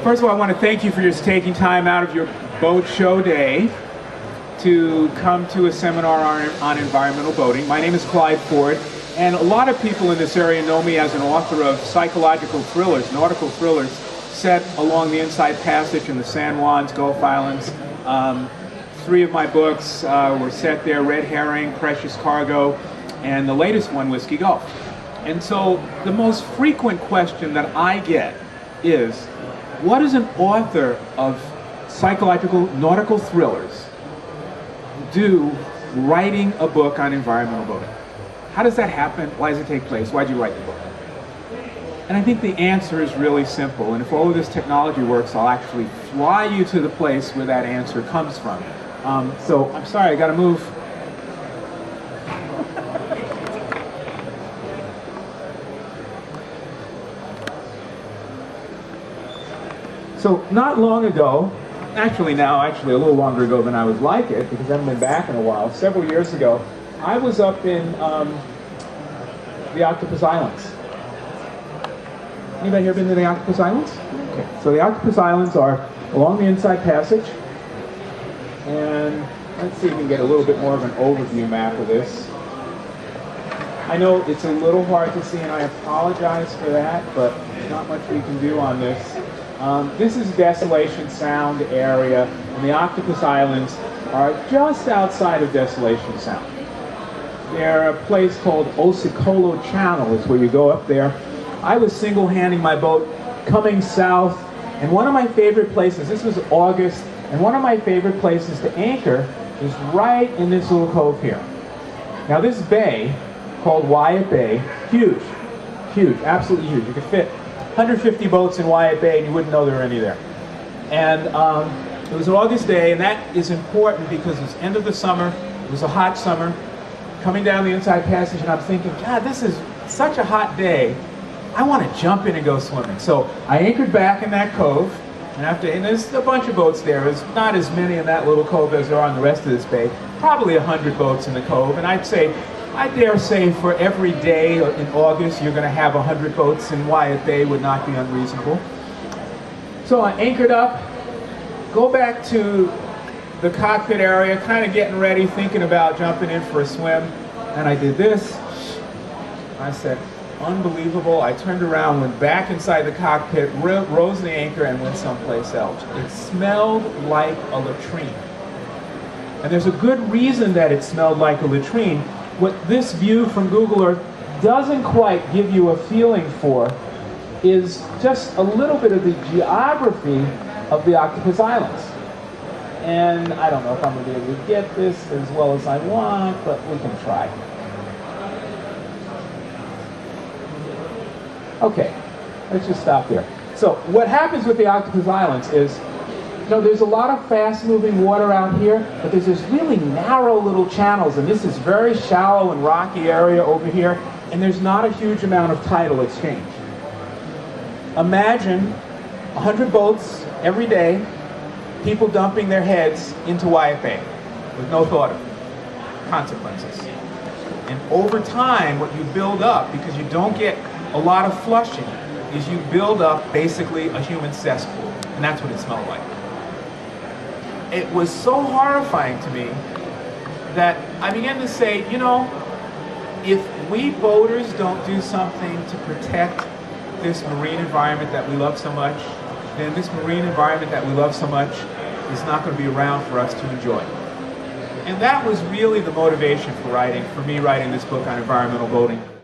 First of all, I want to thank you for just taking time out of your boat show day to come to a seminar on environmental boating. My name is Clyde Ford, and a lot of people in this area know me as an author of psychological thrillers, nautical thrillers, set along the Inside Passage in the San Juans, Gulf Islands. 3 of my books were set there: Red Herring, Precious Cargo, and the latest one, Whiskey Gulf. And so the most frequent question that I get is, what does an author of psychological nautical thrillers do writing a book on environmental boating? How does that happen? Why does it take place? Why did you write the book? And I think the answer is really simple. And if all of this technology works, I'll actually fly you to the place where that answer comes from. So I'm sorry, I got to move. So not long ago, actually a little longer ago than I would like it, because I haven't been back in a while, several years ago, I was up in the Octopus Islands. Anybody here been to the Octopus Islands? Okay. So the Octopus Islands are along the Inside Passage, and let's see if we can get a little bit more of an overview map of this. I know it's a little hard to see, and I apologize for that, but not much we can do on this. This is Desolation Sound area, and the Octopus Islands are just outside of Desolation Sound. They're a place called Osicolo Channel, is where you go up there. I was single-handing my boat coming south, and one of my favorite places, this was August, and one of my favorite places to anchor is right in this little cove here. Now this bay, called Wyatt Bay, huge, absolutely huge. You could fit 150 boats in Wyatt Bay, and you wouldn't know there were any there. And it was an August day, and that is important because it was end of the summer, it was a hot summer, coming down the Inside Passage, and I'm thinking, God, this is such a hot day, I want to jump in and go swimming. So I anchored back in that cove, and there's a bunch of boats there. There's not as many in that little cove as there are in the rest of this bay, probably 100 boats in the cove, and I dare say for every day in August you're going to have 100 boats in Wyatt Bay would not be unreasonable. So I anchored up, go back to the cockpit area, kind of getting ready, thinking about jumping in for a swim, and I did this. I said, unbelievable. I turned around, went back inside the cockpit, rose the anchor, and went someplace else. It smelled like a latrine. And there's a good reason that it smelled like a latrine. What this view from Google Earth doesn't quite give you a feeling for is just a little bit of the geography of the Octopus Islands. And I don't know if I'm going to be able to get this as well as I want, but we can try. Okay, let's just stop there. So what happens with the Octopus Islands is, there's a lot of fast-moving water out here, but there's this really narrow little channels, and this is very shallow and rocky area over here, and there's not a huge amount of tidal exchange. Imagine 100 boats every day, people dumping their heads into Wyatt Bay with no thought of consequences. And over time, what you build up, because you don't get a lot of flushing, is you build up basically a human cesspool, and that's what it smelled like. It was so horrifying to me that I began to say, if we boaters don't do something to protect this marine environment that we love so much, then this marine environment that we love so much is not going to be around for us to enjoy. And that was really the motivation for me writing this book on environmental boating.